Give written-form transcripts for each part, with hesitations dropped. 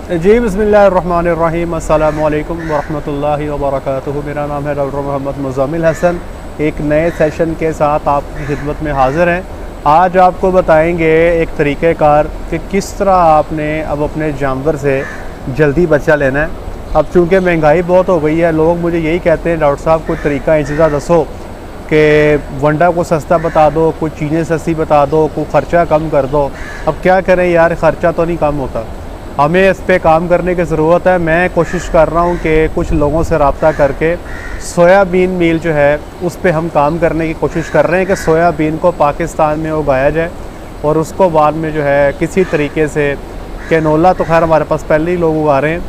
जी बिस्मिल्लाहिर्रहमानिर्रहीम अस्सलामु अलैकुम वरहमतुल्लाहि वबरकातुहू। मेरा नाम है डॉक्टर मोहम्मद मुज़म्मिल हसन। एक नए सेशन के साथ आपकी खिदमत में हाज़िर हैं। आज आपको बताएंगे एक तरीक़ेकार कि किस तरह आपने अब अपने जानवर से जल्दी बच्चा लेना है। अब चूँकि महंगाई बहुत हो गई है, लोग मुझे यही कहते हैं डॉक्टर साहब कोई तरीका इंतज़ा दसो कि वंडा को सस्ता बता दो, कुछ चीज़ें सस्ती बता दो, कोई ख़र्चा कम कर दो। अब क्या करें यार, ख़र्चा तो नहीं कम होता, हमें इस पे काम करने की ज़रूरत है। मैं कोशिश कर रहा हूँ कि कुछ लोगों से रब्ता करके सोयाबीन मील जो है उस पे हम काम करने की कोशिश कर रहे हैं कि सोयाबीन को पाकिस्तान में उगाया जाए और उसको बाद में जो है किसी तरीके से, कैनोला तो खैर हमारे पास पहले ही लोग उगा रहे हैं,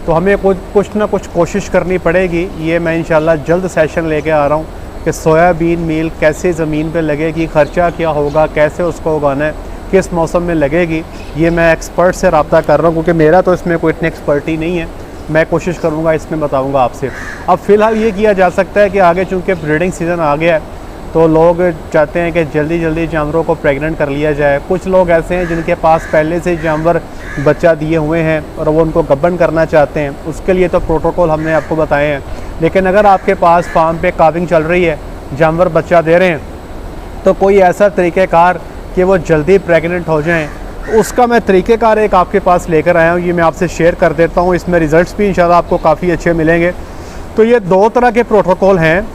तो हमें कुछ ना कुछ कोशिश करनी पड़ेगी। ये मैं इंशाल्लाह जल्द सेशन लेके आ रहा हूँ कि सोयाबीन मील कैसे ज़मीन पे लगेगी, ख़र्चा क्या होगा, कैसे उसको उगाना है, किस मौसम में लगेगी। ये मैं एक्सपर्ट से रब्ता कर रहा हूँ क्योंकि मेरा तो इसमें कोई इतनी एक्सपर्टी नहीं है। मैं कोशिश करूँगा इसमें बताऊँगा आपसे। अब फ़िलहाल ये किया जा सकता है कि आगे चूँकि ब्रीडिंग सीज़न आ गया है तो लोग चाहते हैं कि जल्दी जल्दी जानवरों को प्रेग्नेंट कर लिया जाए। कुछ लोग ऐसे हैं जिनके पास पहले से जानवर बच्चा दिए हुए हैं और वो उनको गब्बन करना चाहते हैं, उसके लिए तो प्रोटोकॉल हमने आपको बताए हैं। लेकिन अगर आपके पास फार्म पे काविंग चल रही है, जानवर बच्चा दे रहे हैं, तो कोई ऐसा तरीक़ेकार कि वो जल्दी प्रेग्नेंट हो जाएं, उसका मैं तरीक़ेकार एक आपके पास लेकर आया हूँ। ये मैं आपसे शेयर कर देता हूँ। इसमें रिज़ल्ट्स भी इंशाल्लाह आपको काफ़ी अच्छे मिलेंगे। तो ये दो तरह के प्रोटोकॉल हैं।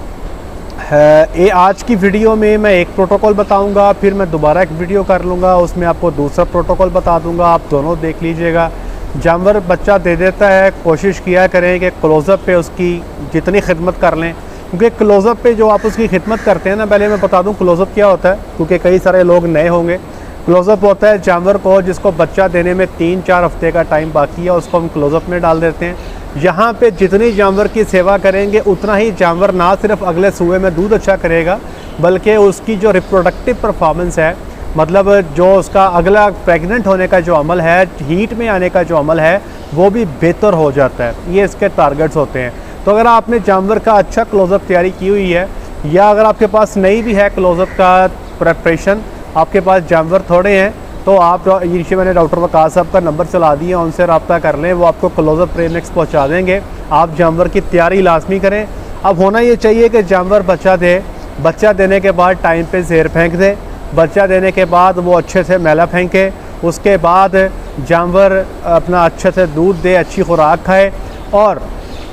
ये आज की वीडियो में मैं एक प्रोटोकॉल बताऊंगा, फिर मैं दोबारा एक वीडियो कर लूँगा, उसमें आपको दूसरा प्रोटोकॉल बता दूंगा। आप दोनों देख लीजिएगा। जानवर बच्चा दे देता है, कोशिश किया करें कि क्लोज़अप पे उसकी जितनी खिदमत कर लें, क्योंकि क्लोज़अप पे जो आप उसकी खिदमत करते हैं ना, पहले मैं बता दूं क्लोज़अप क्या होता है, क्योंकि कई सारे लोग नए होंगे। क्लोज़अप होता है जानवर को जिसको बच्चा देने में 3-4 हफ्ते का टाइम बाकी है, उसको हम क्लोज़अप में डाल देते हैं। यहाँ पे जितनी जानवर की सेवा करेंगे उतना ही जानवर ना सिर्फ अगले सूए में दूध अच्छा करेगा, बल्कि उसकी जो रिप्रोडक्टिव परफॉर्मेंस है, मतलब जो उसका अगला प्रेग्नेंट होने का जो अमल है, हीट में आने का जो अमल है, वो भी बेहतर हो जाता है। ये इसके टारगेट्स होते हैं। तो अगर आपने जानवर का अच्छा क्लोज़अप तैयारी की हुई है, या अगर आपके पास नहीं भी है क्लोज़अप का प्रेपरेशन, आपके पास जानवर थोड़े हैं, तो आप नीचे मैंने डॉक्टर वकास साहब का नंबर चला दिया, उनसे रब्ता कर लें, वो आपको क्लोज़अप प्रीमिक्स पहुंचा देंगे। आप जानवर की तैयारी लाजमी करें। अब होना ये चाहिए कि जानवर बच्चा दे, बच्चा देने के बाद टाइम पे ज़ेर फेंक दे, बच्चा देने के बाद वो अच्छे से मैला फेंके, उसके बाद जानवर अपना अच्छे से दूध दे, अच्छी खुराक खाए। और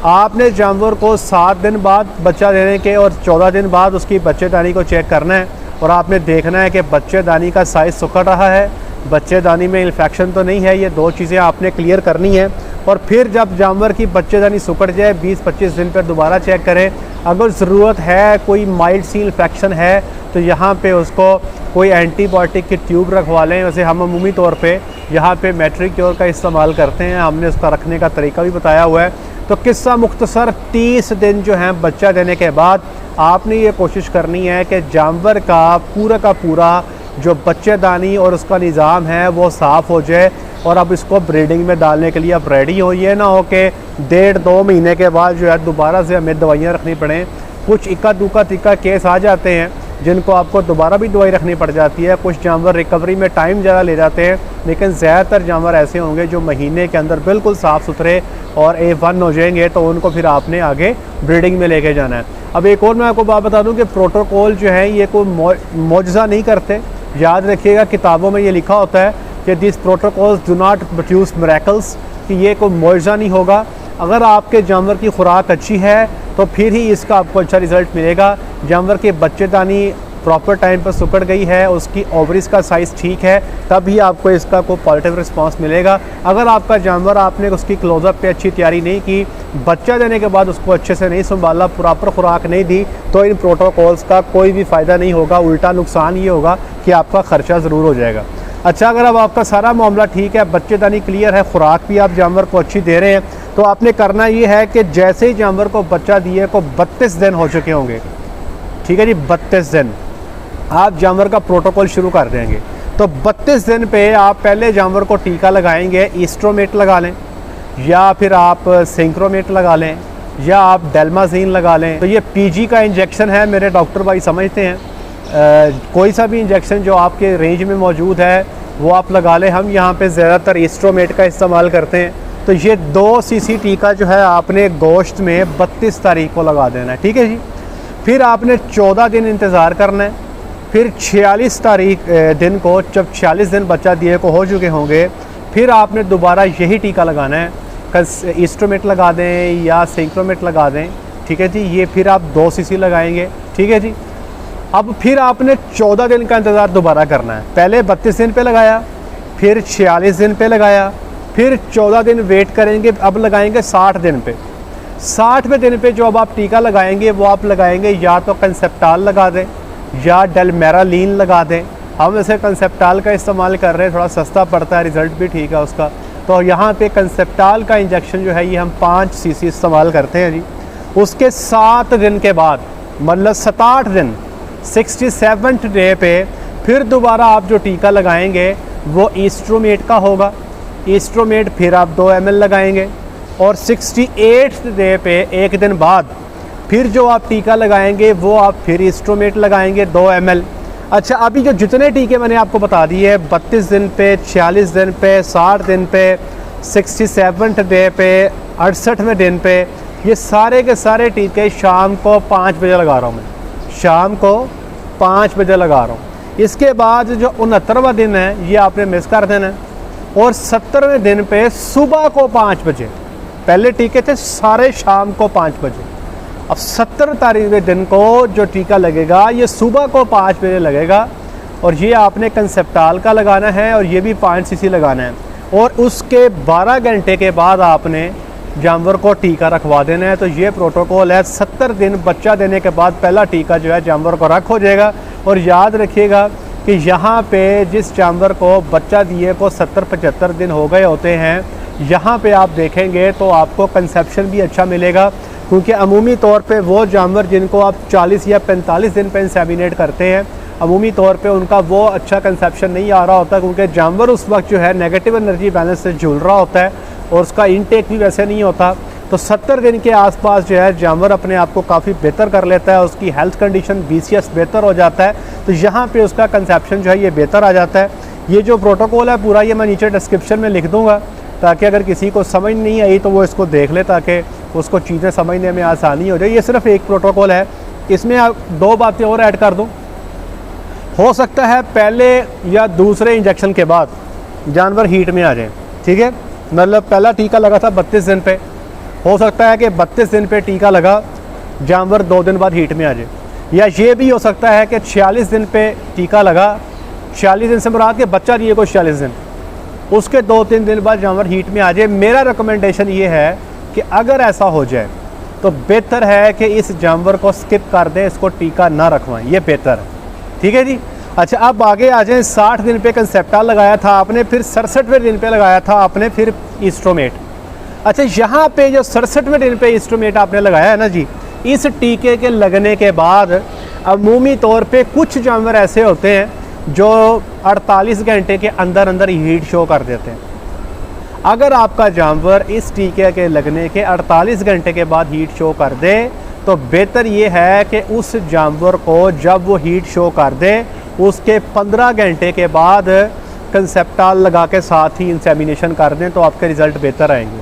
आपने जानवर को 7 दिन बाद बच्चा देने के और 14 दिन बाद उसकी बच्चेदानी को चेक करना है, और आपने देखना है कि बच्चेदानी का साइज़ सुकड़ रहा है, बच्चेदानी में इन्फेक्शन तो नहीं है। ये 2 चीज़ें आपने क्लियर करनी है। और फिर जब जानवर की बच्चेदानी सुकड़ जाए 20-25 दिन पर दोबारा चेक करें। अगर ज़रूरत है, कोई माइल्ड सी इन्फेक्शन है, तो यहाँ पे उसको कोई एंटीबायोटिक की ट्यूब रखवा लें। वैसे हम अमूमी तौर पे यहाँ पे मैट्रिक्योर का इस्तेमाल करते हैं, हमने उसका रखने का तरीका भी बताया हुआ है। तो किस्सा मुख्तसर 30 दिन जो है बच्चा देने के बाद आपने ये कोशिश करनी है कि जानवर का पूरा जो बच्चेदानी और उसका निज़ाम है वो साफ़ हो जाए, और अब इसको ब्रीडिंग में डालने के लिए अब रेडी हो। ये ना हो कि 1.5-2 महीने के बाद जो है दोबारा से हमें दवाइयाँ रखनी पड़ें। कुछ इक्का दुक्का तिक्का केस आ जाते हैं जिनको आपको दोबारा भी दवाई रखनी पड़ जाती है। कुछ जानवर रिकवरी में टाइम ज़्यादा ले जाते हैं, लेकिन ज़्यादातर जानवर ऐसे होंगे जो महीने के अंदर बिल्कुल साफ़ सुथरे और A1 हो जाएंगे, तो उनको फिर आपने आगे ब्रीडिंग में लेके जाना है। अब एक और मैं आपको बात बता दूं कि प्रोटोकॉल जो है ये कोई मौजज़ा नहीं करते। याद रखिएगा, किताबों में ये लिखा होता है कि this protocols do not produce miracles, कि ये कोई मौजज़ा नहीं होगा। अगर आपके जानवर की खुराक अच्छी है तो फिर ही इसका आपको अच्छा रिज़ल्ट मिलेगा। जानवर के बच्चेदानी प्रॉपर टाइम पर सुकड़ गई है, उसकी ओवरीज का साइज़ ठीक है, तभी आपको इसका कोई पॉजिटिव रिस्पांस मिलेगा। अगर आपका जानवर, आपने उसकी क्लोज़अप पे अच्छी तैयारी नहीं की, बच्चा देने के बाद उसको अच्छे से नहीं संभाला, प्रॉपर खुराक नहीं दी, तो इन प्रोटोकॉल्स का कोई भी फ़ायदा नहीं होगा। उल्टा नुकसान ये होगा कि आपका ख़र्चा ज़रूर हो जाएगा। अच्छा, अगर अब आपका सारा मामला ठीक है, बच्चेदानी क्लियर है, खुराक भी आप जानवर को अच्छी दे रहे हैं, तो आपने करना ये है कि जैसे ही जानवर को बच्चा दिए को 32 दिन हो चुके होंगे, ठीक है जी, 32 दिन आप जानवर का प्रोटोकॉल शुरू कर देंगे। तो 32 दिन पे आप पहले जानवर को टीका लगाएंगे। ईस्ट्रोमेट लगा लें, या फिर आप सिंक्रोमेट लगा लें, या आप डेल्माजीन लगा लें। तो ये PG का इंजेक्शन है, मेरे डॉक्टर भाई समझते हैं। कोई सा भी इंजेक्शन जो आपके रेंज में मौजूद है वो आप लगा लें। हम यहाँ पे ज़्यादातर ईस्ट्रोमेट का इस्तेमाल करते हैं। तो ये 2 सीसी टीका जो है आपने गोश्त में 32 तारीख को लगा देना है, ठीक है जी। फिर आपने 14 दिन इंतज़ार करना है। फिर 46 तारीख दिन को, जब 46 दिन बच्चा दिए को हो चुके होंगे, फिर आपने दोबारा यही टीका लगाना है। एस्ट्रोमेट लगा दें या सिंक्रोमेट लगा दें, ठीक है जी। ये फिर आप 2 सीसी लगाएंगे, ठीक है जी। अब फिर आपने 14 दिन का इंतज़ार दोबारा करना है। पहले 32 दिन पे लगाया, फिर 46 दिन पे लगाया, फिर 14 दिन वेट करेंगे, अब लगाएंगे 60 दिन पे। 60वें दिन पे जो अब आप टीका लगाएंगे वो आप लगाएंगे या तो कंसेप्टाल लगा दें या डेलमेरालीन लगा दें। हम वैसे कंसेप्टाल का इस्तेमाल कर रहे हैं, थोड़ा सस्ता पड़ता है, रिज़ल्ट भी ठीक है उसका। तो यहाँ पे कंसेप्टाल का इंजेक्शन जो है ये हम 5 सीसी इस्तेमाल करते हैं जी। उसके 7 दिन के बाद, मतलब 67 दिन, 67th डे पे फिर दोबारा आप जो टीका लगाएंगे वो एस्ट्रोमेट का होगा। एस्ट्रोमेट फिर आप 2 ml लगाएंगे। और 68th डे पे एक दिन बाद फिर जो आप टीका लगाएंगे वो आप फिर एस्ट्रोमेट लगाएंगे 2 ml। अच्छा, अभी जो जितने टीके मैंने आपको बता दिए, 32 दिन पे, 46 दिन पे, 60 दिन पे, 67th डे पे, 68वें दिन पे, ये सारे के सारे टीके शाम को 5 बजे लगा रहा हूँ मैं। शाम को 5 बजे लगा रहा हूँ। इसके बाद जो 69वां दिन है ये आपने मिस कर देना है। और 70वें दिन पे सुबह को 5 बजे, पहले टीके थे सारे शाम को 5 बजे। अब 70 तारीख के दिन को जो टीका लगेगा ये सुबह को 5 बजे लगेगा। और ये आपने कंसेप्टाल का लगाना है और ये भी 5 सीसी लगाना है। और उसके 12 घंटे के बाद आपने जानवर को टीका रखवा देना है। तो ये प्रोटोकॉल है। 70 दिन बच्चा देने के बाद पहला टीका जो है जानवर को रख हो जाएगा। और याद रखिएगा कि यहाँ पे जिस जानवर को बच्चा दिए को 70-75 दिन हो गए होते हैं, यहाँ पे आप देखेंगे तो आपको कंसेप्शन भी अच्छा मिलेगा। क्योंकि अमूमी तौर पे वो जानवर जिनको आप 40 या 45 दिन पे इंसेमिनेट करते हैं, अमूमी तौर पे उनका वो अच्छा कंसेप्शन नहीं आ रहा होता, क्योंकि जानवर उस वक्त जो है नेगेटिव एनर्जी बैलेंस से झूल रहा होता है और उसका इनटेक भी वैसे नहीं होता। तो 70 दिन के आसपास जो है जानवर अपने आप को काफ़ी बेहतर कर लेता है, उसकी हेल्थ कंडीशन BCS बेहतर हो जाता है। तो यहाँ पे उसका कंसेप्शन जो है ये बेहतर आ जाता है। ये जो प्रोटोकॉल है पूरा ये मैं नीचे डिस्क्रिप्शन में लिख दूँगा, ताकि अगर किसी को समझ नहीं आई तो वो इसको देख ले, ताकि उसको चीज़ें समझने में आसानी हो जाए। ये सिर्फ एक प्रोटोकॉल है, इसमें आप 2 बातें और ऐड कर दूँ। हो सकता है पहले या दूसरे इंजेक्शन के बाद जानवर हीट में आ जाए, ठीक है। मतलब पहला टीका लगा था 32 दिन पे, हो सकता है कि 32 दिन पे टीका लगा, जानवर 2 दिन बाद हीट में आ जाए। या ये भी हो सकता है कि 46 दिन पे टीका लगा, 46 दिन से मुराद के बच्चा दिए को 46 दिन, उसके 2-3 दिन बाद जानवर हीट में आ जाए। मेरा रिकमेंडेशन ये है कि अगर ऐसा हो जाए तो बेहतर है कि इस जानवर को स्किप कर दें, इसको टीका ना रखवाएं, ये बेहतर है, ठीक है जी। अच्छा, अब आगे आ जाएं। 60 दिन पे कंसेप्टाल लगाया था आपने, फिर 67वें दिन पे लगाया था आपने फिर एस्ट्रोमेट। अच्छा, यहाँ पे जो 67वें दिन पे एस्ट्रोमेट आपने लगाया है ना जी, इस टीके के लगने के बाद अमूमी तौर पे कुछ जानवर ऐसे होते हैं जो 48 घंटे के अंदर अंदर हीट शो कर देते हैं। अगर आपका जानवर इस टीके के लगने के 48 घंटे के बाद हीट शो कर दे तो बेहतर ये है कि उस जानवर को जब वो हीट शो कर दे उसके 15 घंटे के बाद कंसेप्टाल लगा के साथ ही इंसेमिनेशन कर दें, तो आपके रिज़ल्ट बेहतर आएंगे,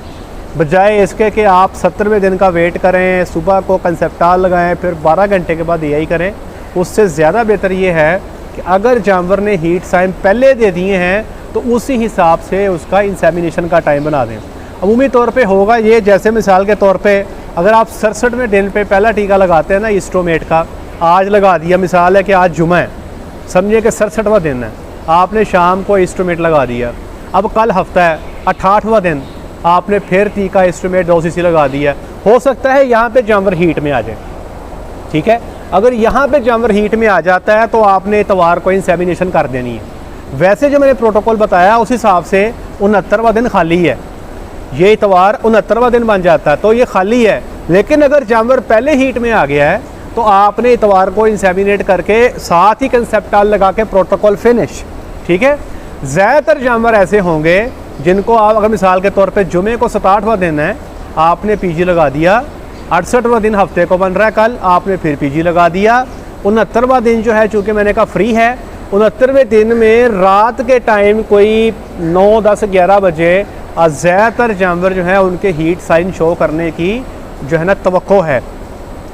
बजाय इसके कि आप 70वें दिन का वेट करें, सुबह को कंसेप्टाल लगाएं, फिर 12 घंटे के बाद यही करें। उससे ज़्यादा बेहतर ये है कि अगर जानवर ने हीट साइन पहले दे दिए हैं तो उसी हिसाब से उसका इंसेमिनेशन का टाइम बना दें। अमूमी तौर पे होगा ये, जैसे मिसाल के तौर पे अगर आप 67वें दिन पे पहला टीका लगाते हैं ना एस्ट्रोमेट का, आज लगा दिया, मिसाल है कि आज जुमा है, समझिए कि 67वां दिन है, आपने शाम को एस्ट्रोमेट लगा दिया। अब कल हफ्ता है, 68वां दिन, आपने फिर टीका एस्ट्रोमेट 2 सीसी लगा दिया। हो सकता है यहाँ पे जानवर हीट में आ जाए, ठीक है। अगर यहाँ पे जानवर हीट में आ जाता है तो आपने इतवार को इंसेमिनेशन कर देनी है। वैसे जो मैंने प्रोटोकॉल बताया उस हिसाब से 69वां दिन खाली है, ये इतवार 69वां दिन बन जाता है तो ये खाली है। लेकिन अगर जानवर पहले हीट में आ गया है तो आपने इतवार को इंसेमिनेट करके साथ ही कंसेप्टाल लगा के प्रोटोकॉल फिनिश, ठीक है। ज़्यादातर जानवर ऐसे होंगे जिनको आप अगर मिसाल के तौर पे जुमे को 67वां दिन है, आपने पीजी लगा दिया, 68वां दिन हफ्ते को बन रहा है कल, आपने फिर पीजी लगा दिया। 69वां दिन जो है चूँकि मैंने कहा फ्री है, 69वें दिन में रात के टाइम कोई 9, 10, 11 बजे ज़्यादातर जानवर जो है उनके हीट साइन शो करने की जो है ना तवक्को है,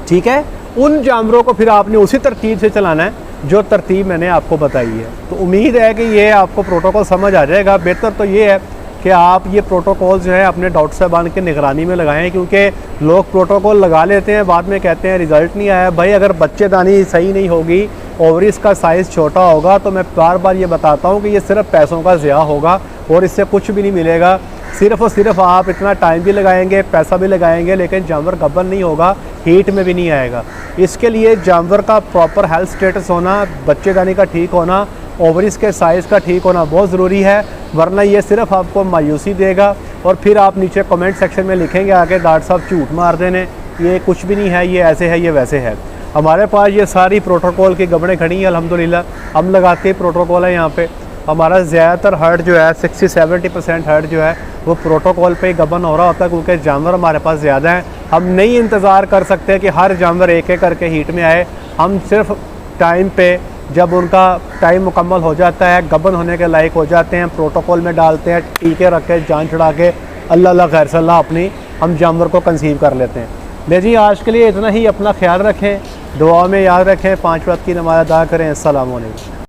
ठीक है। उन जानवरों को फिर आपने उसी तरतीब से चलाना है जो तरतीब मैंने आपको बताई है। तो उम्मीद है कि ये आपको प्रोटोकॉल समझ आ जाएगा। बेहतर तो ये है कि आप ये प्रोटोकॉल जो है अपने डॉक्टर साहबान की निगरानी में लगाएं, क्योंकि लोग प्रोटोकॉल लगा लेते हैं, बाद में कहते हैं रिज़ल्ट नहीं आया। भाई अगर बच्चेदानी सही नहीं होगी, ओवरीज का साइज़ छोटा होगा, तो मैं बार बार ये बताता हूँ कि ये सिर्फ पैसों का ज़िया होगा और इससे कुछ भी नहीं मिलेगा। सिर्फ़ और सिर्फ आप इतना टाइम भी लगाएंगे, पैसा भी लगाएंगे, लेकिन जानवर गब्बर नहीं होगा, हीट में भी नहीं आएगा। इसके लिए जानवर का प्रॉपर हेल्थ स्टेटस होना, बच्चेदानी का ठीक होना, ओवरीज के साइज़ का ठीक होना बहुत ज़रूरी है, वरना ये सिर्फ आपको मायूसी देगा। और फिर आप नीचे कमेंट सेक्शन में लिखेंगे आके डॉक्टर साहब झूठ मार देने, ये कुछ भी नहीं है, ये ऐसे है, ये वैसे है। हमारे पास ये सारी प्रोटोकॉल की गबड़ें खड़ी हैं अल्हम्दुलिल्लाह, हम लगाते ही प्रोटोकॉल है यहाँ पे। हमारा ज़्यादातर हर्ट जो है 60-70% हर्ट जो है वो प्रोटोकॉल पे ही गबन हो रहा होता है, क्योंकि जानवर हमारे पास ज़्यादा हैं। हम नहीं इंतज़ार कर सकते कि हर जानवर एक एक करके हीट में आए। हम सिर्फ टाइम पे जब उनका टाइम मुकम्मल हो जाता है, गबन होने के लायक हो जाते हैं, प्रोटोकॉल में डालते हैं, टीके रख के, जान चढ़ा के, अल्लाह खैर सल्ला अपनी हम जानवर को कंसीव कर लेते हैं। ले जी, आज के लिए इतना ही। अपना ख्याल रखें, दुआ में याद रखें, 5 वक्त की नमाज़ अदा करें। अस्सलाम वालेकुम।